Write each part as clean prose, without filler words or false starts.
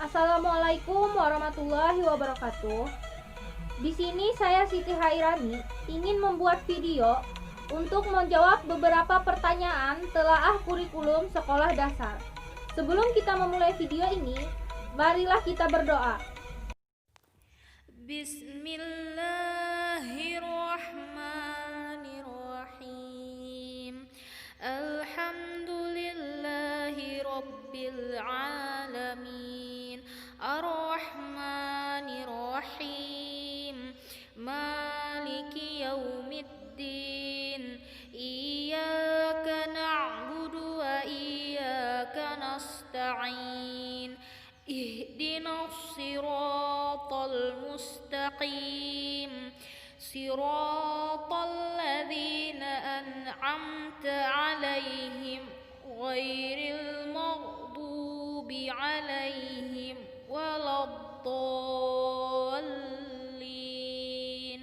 Assalamualaikum warahmatullahi wabarakatuh. Di sini saya Siti Hairani ingin membuat video untuk menjawab beberapa pertanyaan telaah kurikulum sekolah dasar. Sebelum kita memulai video ini, marilah kita berdoa. Bismillahirrahmanirrahim. Alhamdulillahi rabbil alamin. Ar-Rahmanir-Rahim. Maliki yaumiddin. Iyyaka na'budu wa iyyaka nasta'in. Ihdinas siratal mustaqim. Siratal ladzina an'amta 'alaihim ghairil maghdubi 'alaihim waladdallin.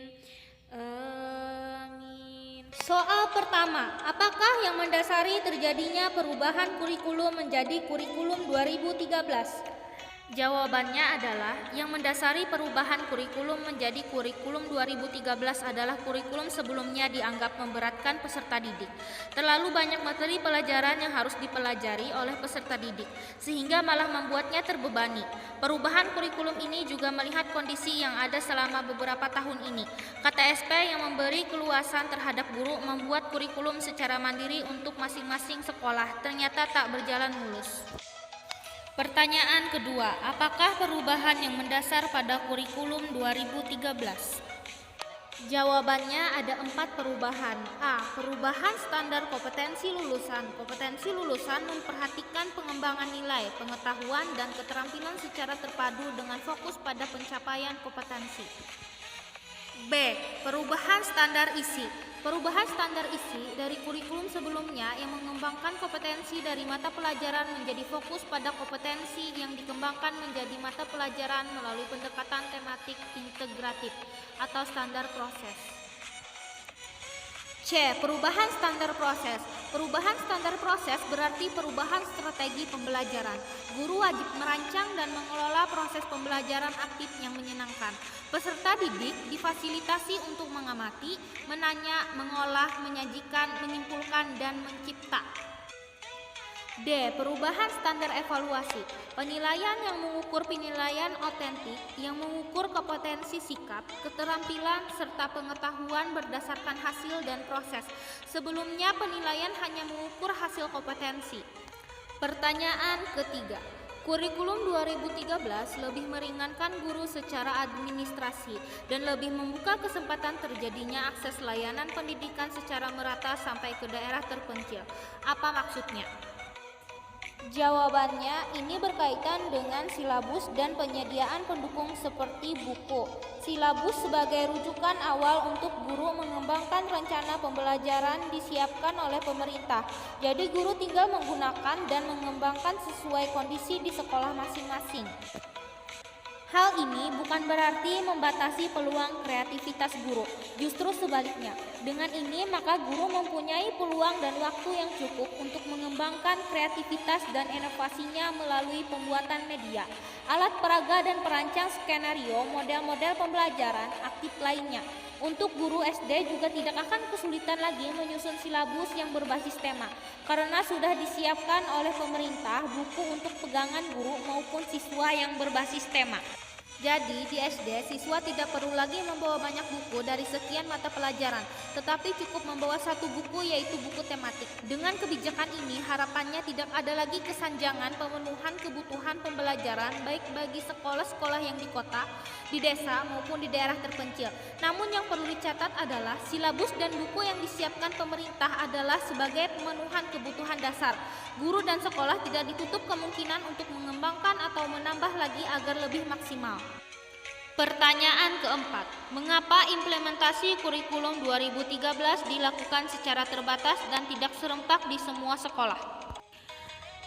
Amin. Soal pertama, apakah yang mendasari terjadinya perubahan kurikulum menjadi kurikulum 2013? Jawabannya adalah yang mendasari perubahan kurikulum menjadi kurikulum 2013 adalah kurikulum sebelumnya dianggap memberatkan peserta didik. Terlalu banyak materi pelajaran yang harus dipelajari oleh peserta didik, sehingga malah membuatnya terbebani. Perubahan kurikulum ini juga melihat kondisi yang ada selama beberapa tahun ini. KTSP yang memberi keluasan terhadap guru membuat kurikulum secara mandiri untuk masing-masing sekolah ternyata tak berjalan mulus. Pertanyaan kedua, apakah perubahan yang mendasar pada kurikulum 2013? Jawabannya ada 4 perubahan. A. Perubahan standar kompetensi lulusan. Kompetensi lulusan memperhatikan pengembangan nilai, pengetahuan, dan keterampilan secara terpadu dengan fokus pada pencapaian kompetensi. B. Perubahan standar isi. Perubahan standar isi dari kurikulum sebelumnya yang mengembangkan kompetensi dari mata pelajaran menjadi fokus pada kompetensi yang dikembangkan menjadi mata pelajaran melalui pendekatan tematik integratif atau standar proses. C. Perubahan standar proses. Perubahan standar proses berarti perubahan strategi pembelajaran. Guru wajib merancang dan mengelola proses pembelajaran aktif yang menyenangkan. Peserta didik difasilitasi untuk mengamati, menanya, mengolah, menyajikan, menyimpulkan, dan mencipta. D. Perubahan standar evaluasi. Penilaian yang mengukur penilaian otentik, yang mengukur kompetensi sikap, keterampilan, serta pengetahuan berdasarkan hasil dan proses. Sebelumnya penilaian hanya mengukur hasil kompetensi. Pertanyaan ketiga. Kurikulum 2013 lebih meringankan guru secara administrasi dan lebih membuka kesempatan terjadinya akses layanan pendidikan secara merata sampai ke daerah terpencil. Apa maksudnya? Jawabannya, ini berkaitan dengan silabus dan penyediaan pendukung seperti buku. Silabus sebagai rujukan awal untuk guru mengembangkan rencana pembelajaran disiapkan oleh pemerintah. Jadi guru tinggal menggunakan dan mengembangkan sesuai kondisi di sekolah masing-masing. Hal ini bukan berarti membatasi peluang kreativitas guru, justru sebaliknya. Dengan ini maka guru mempunyai peluang dan waktu yang cukup untuk mengembangkan kreativitas dan inovasinya melalui pembuatan media, alat peraga dan perancang skenario, model-model pembelajaran aktif lainnya. Untuk guru SD juga tidak akan kesulitan lagi menyusun silabus yang berbasis tema, karena sudah disiapkan oleh pemerintah buku untuk pegangan guru maupun siswa yang berbasis tema. Jadi di SD siswa tidak perlu lagi membawa banyak buku dari sekian mata pelajaran, tetapi cukup membawa satu buku, yaitu buku tematik. Dengan kebijakan ini harapannya tidak ada lagi kesanjangan pemenuhan kebutuhan pembelajaran baik bagi sekolah-sekolah yang di kota, di desa maupun di daerah terpencil. Namun yang perlu dicatat adalah silabus dan buku yang disiapkan pemerintah adalah sebagai pemenuhan kebutuhan dasar. Guru dan sekolah tidak ditutup kemungkinan untuk mengembangkan atau menambah lagi agar lebih maksimal. Pertanyaan keempat, mengapa implementasi kurikulum 2013 dilakukan secara terbatas dan tidak serempak di semua sekolah?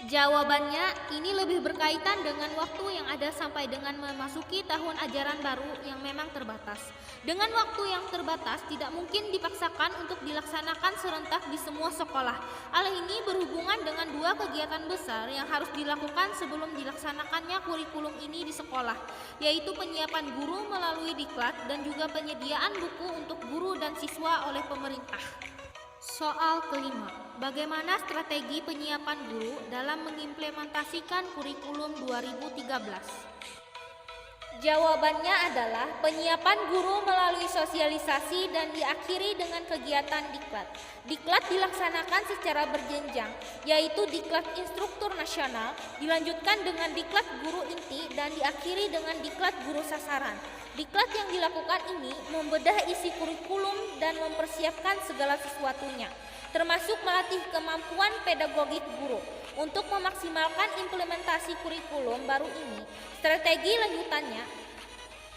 Jawabannya, ini lebih berkaitan dengan waktu yang ada sampai dengan memasuki tahun ajaran baru yang memang terbatas. Dengan waktu yang terbatas, tidak mungkin dipaksakan untuk dilaksanakan serentak di semua sekolah. Hal ini berhubungan dengan dua kegiatan besar yang harus dilakukan sebelum dilaksanakannya kurikulum ini di sekolah, yaitu penyiapan guru melalui diklat dan juga penyediaan buku untuk guru dan siswa oleh pemerintah. Soal kelima, bagaimana strategi penyiapan guru dalam mengimplementasikan kurikulum 2013? Jawabannya adalah penyiapan guru melalui sosialisasi dan diakhiri dengan kegiatan diklat. Diklat dilaksanakan secara berjenjang, yaitu diklat instruktur nasional, dilanjutkan dengan diklat guru inti, dan diakhiri dengan diklat guru sasaran. Diklat yang dilakukan ini membedah isi kurikulum dan mempersiapkan segala sesuatunya, termasuk melatih kemampuan pedagogik guru. Untuk memaksimalkan implementasi kurikulum baru ini, strategi lanjutannya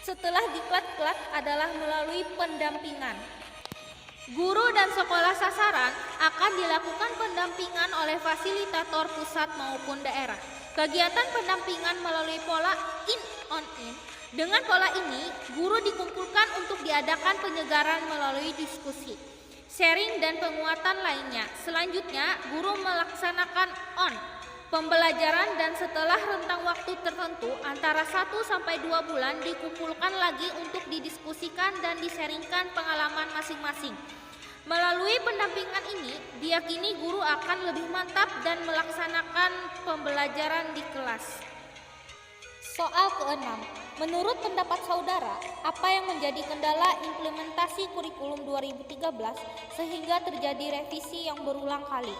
setelah diklat-klat adalah melalui pendampingan. Guru dan sekolah sasaran akan dilakukan pendampingan oleh fasilitator pusat maupun daerah. Kegiatan pendampingan melalui pola in-on-in. Dengan pola ini, guru dikumpulkan untuk diadakan penyegaran melalui diskusi, sharing dan penguatan lainnya. Selanjutnya, guru melaksanakan on pembelajaran dan setelah rentang waktu tertentu antara 1 sampai 2 bulan dikumpulkan lagi untuk didiskusikan dan di-sharingkan pengalaman masing-masing. Melalui pendampingan ini, diyakini guru akan lebih mantap dan melaksanakan pembelajaran di kelas. Soal keenam, menurut pendapat saudara, apa yang menjadi kendala implementasi kurikulum 2013 sehingga terjadi revisi yang berulang kali?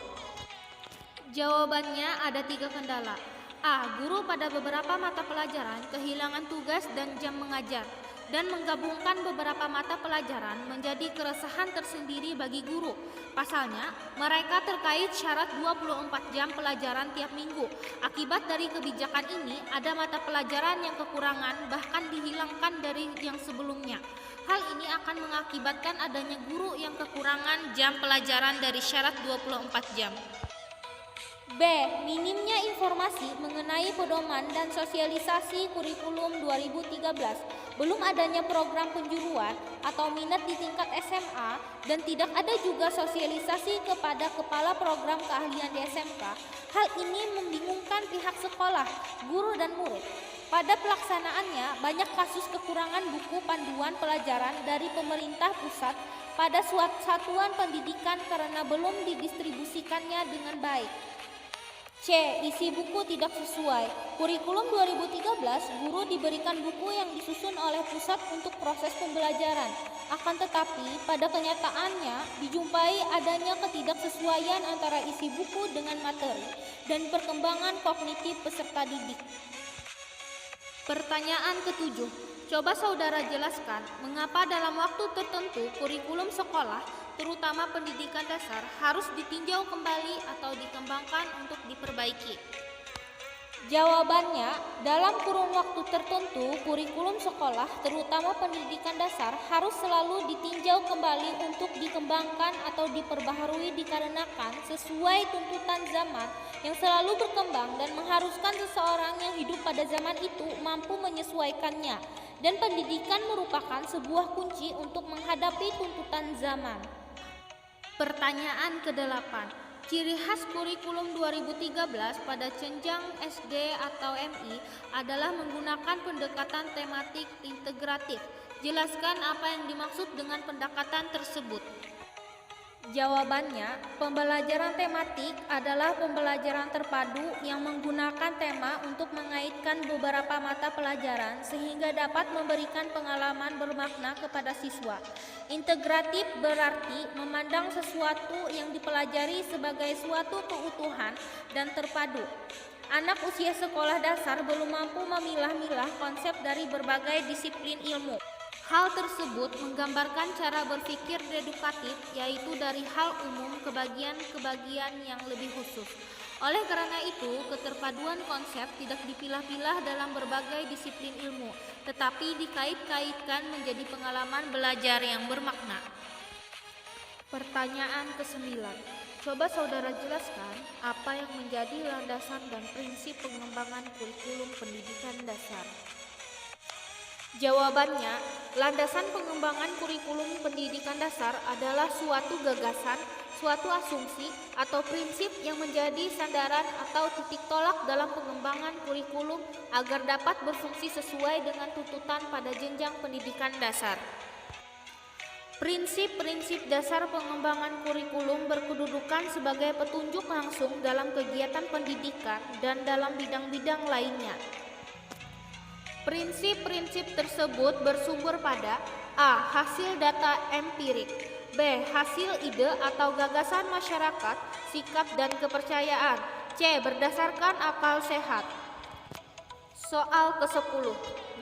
Jawabannya ada 3 kendala. A. Guru pada beberapa mata pelajaran kehilangan tugas dan jam mengajar, dan menggabungkan beberapa mata pelajaran menjadi keresahan tersendiri bagi guru. Pasalnya, mereka terkait syarat 24 jam pelajaran tiap minggu. Akibat dari kebijakan ini, ada mata pelajaran yang kekurangan bahkan dihilangkan dari yang sebelumnya. Hal ini akan mengakibatkan adanya guru yang kekurangan jam pelajaran dari syarat 24 jam. B. Minimnya informasi mengenai pedoman dan sosialisasi kurikulum 2013. Belum adanya program penjuruan atau minat di tingkat SMA dan tidak ada juga sosialisasi kepada kepala program keahlian di SMK. Hal ini membingungkan pihak sekolah, guru dan murid. Pada pelaksanaannya, banyak kasus kekurangan buku panduan pelajaran dari pemerintah pusat pada satuan pendidikan karena belum didistribusikannya dengan baik. C. Isi buku tidak sesuai. Kurikulum 2013, guru diberikan buku yang disusun oleh pusat untuk proses pembelajaran. Akan tetapi, pada kenyataannya dijumpai adanya ketidaksesuaian antara isi buku dengan materi dan perkembangan kognitif peserta didik. Pertanyaan ketujuh. Coba saudara jelaskan mengapa dalam waktu tertentu kurikulum sekolah, terutama pendidikan dasar, harus ditinjau kembali atau dikembangkan untuk diperbaiki. Jawabannya, dalam kurun waktu tertentu, kurikulum sekolah, terutama pendidikan dasar, harus selalu ditinjau kembali untuk dikembangkan atau diperbaharui dikarenakan sesuai tuntutan zaman yang selalu berkembang dan mengharuskan seseorang yang hidup pada zaman itu mampu menyesuaikannya, dan pendidikan merupakan sebuah kunci untuk menghadapi tuntutan zaman. Pertanyaan ke-8. Ciri khas kurikulum 2013 pada jenjang SD atau MI adalah menggunakan pendekatan tematik integratif. Jelaskan apa yang dimaksud dengan pendekatan tersebut. Jawabannya, pembelajaran tematik adalah pembelajaran terpadu yang menggunakan tema untuk mengaitkan beberapa mata pelajaran sehingga dapat memberikan pengalaman bermakna kepada siswa. Integratif berarti memandang sesuatu yang dipelajari sebagai suatu keutuhan dan terpadu. Anak usia sekolah dasar belum mampu memilah-milah konsep dari berbagai disiplin ilmu. Hal tersebut menggambarkan cara berpikir dedukatif, yaitu dari hal umum ke bagian-kebagian yang lebih khusus. Oleh karena itu, keterpaduan konsep tidak dipilah-pilah dalam berbagai disiplin ilmu, tetapi dikait-kaitkan menjadi pengalaman belajar yang bermakna. Pertanyaan ke-9. Coba saudara jelaskan apa yang menjadi landasan dan prinsip pengembangan kurikulum pendidikan dasar. Jawabannya, landasan pengembangan kurikulum pendidikan dasar adalah suatu gagasan, suatu asumsi, atau prinsip yang menjadi sandaran atau titik tolak dalam pengembangan kurikulum agar dapat berfungsi sesuai dengan tuntutan pada jenjang pendidikan dasar. Prinsip-prinsip dasar pengembangan kurikulum berkedudukan sebagai petunjuk langsung dalam kegiatan pendidikan dan dalam bidang-bidang lainnya. Prinsip-prinsip tersebut bersumber pada A. Hasil data empirik, B. Hasil ide atau gagasan masyarakat, sikap dan kepercayaan, C. Berdasarkan akal sehat. Soal ke-10.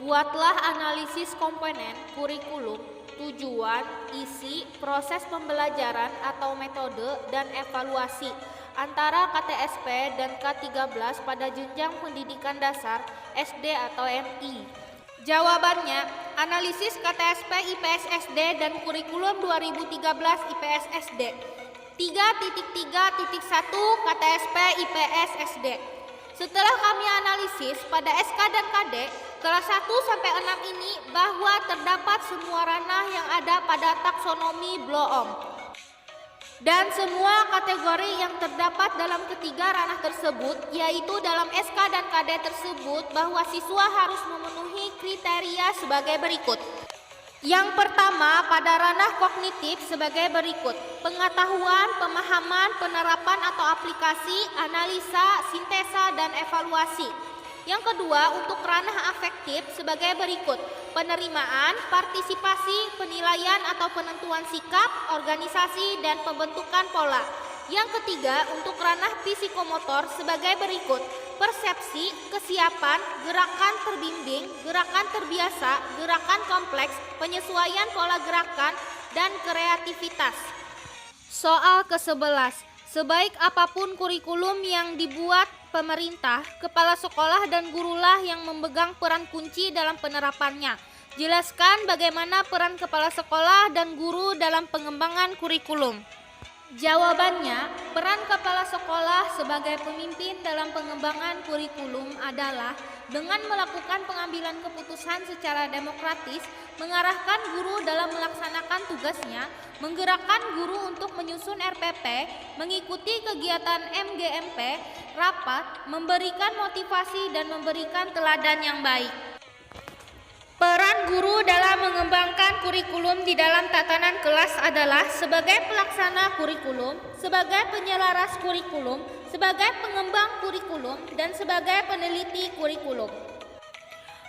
Buatlah analisis komponen kurikulum, tujuan, isi, proses pembelajaran atau metode, dan evaluasi antara KTSP dan K13 pada jenjang pendidikan dasar SD atau MI. Jawabannya, analisis KTSP IPS SD dan kurikulum 2013 IPS SD. 3.3.1 KTSP IPS SD. Setelah kami analisis pada SK dan KD kelas 1 sampai 6 ini bahwa terdapat semua ranah yang ada pada taksonomi Bloom. Dan semua kategori yang terdapat dalam ketiga ranah tersebut, yaitu dalam SK dan KD tersebut, bahwa siswa harus memenuhi kriteria sebagai berikut. Yang pertama, pada ranah kognitif sebagai berikut: pengetahuan, pemahaman, penerapan atau aplikasi, analisa, sintesa, dan evaluasi. Yang kedua, untuk ranah afektif sebagai berikut: penerimaan, partisipasi, penilaian atau penentuan sikap, organisasi, dan pembentukan pola. Yang ketiga, untuk ranah psikomotor sebagai berikut: persepsi, kesiapan, gerakan terbimbing, gerakan terbiasa, gerakan kompleks, penyesuaian pola gerakan, dan kreativitas. Soal ke-11. Sebaik apapun kurikulum yang dibuat pemerintah, kepala sekolah dan gurulah yang memegang peran kunci dalam penerapannya. Jelaskan bagaimana peran kepala sekolah dan guru dalam pengembangan kurikulum. Jawabannya, peran kepala sekolah sebagai pemimpin dalam pengembangan kurikulum adalah dengan melakukan pengambilan keputusan secara demokratis, mengarahkan guru dalam melaksanakan tugasnya, menggerakkan guru untuk menyusun RPP, mengikuti kegiatan MGMP, rapat, memberikan motivasi dan memberikan teladan yang baik. Peran guru dalam mengembangkan kurikulum di dalam tatanan kelas adalah sebagai pelaksana kurikulum, sebagai penyelaras kurikulum, sebagai pengembang kurikulum, dan sebagai peneliti kurikulum.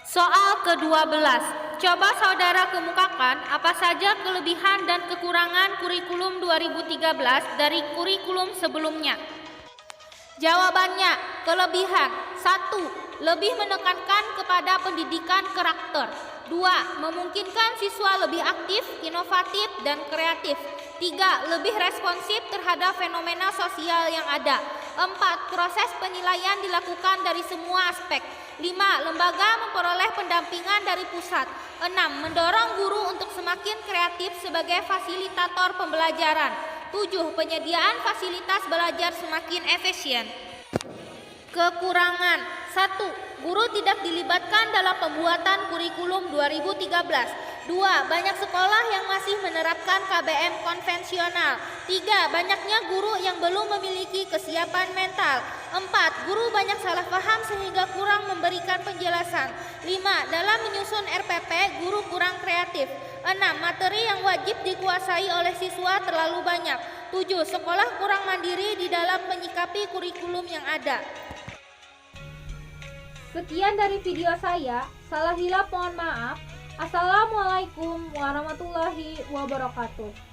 Soal ke-12. Coba saudara kemukakan apa saja kelebihan dan kekurangan kurikulum 2013 dari kurikulum sebelumnya. Jawabannya, kelebihan: 1. Lebih menekankan kepada pendidikan karakter. 2. Memungkinkan siswa lebih aktif, inovatif, dan kreatif. 3. Lebih responsif terhadap fenomena sosial yang ada. 4. Proses penilaian dilakukan dari semua aspek. 5. Lembaga memperoleh pendampingan dari pusat. 6. Mendorong guru untuk semakin kreatif sebagai fasilitator pembelajaran. 7. Penyediaan fasilitas belajar semakin efisien. Kekurangan: 1. Guru tidak dilibatkan dalam pembuatan kurikulum 2013. 2. Banyak sekolah yang masih menerapkan KBM konvensional. 3. Banyaknya guru yang belum memiliki kesiapan mental. 4. Guru banyak salah paham sehingga kurang memberikan penjelasan. 5. Dalam menyusun RPP, guru kurang kreatif. 6. Materi yang wajib dikuasai oleh siswa terlalu banyak. 7. Sekolah kurang mandiri di dalam menyikapi kurikulum yang ada. Sekian dari video saya, salah hilap mohon maaf. Assalamualaikum warahmatullahi wabarakatuh.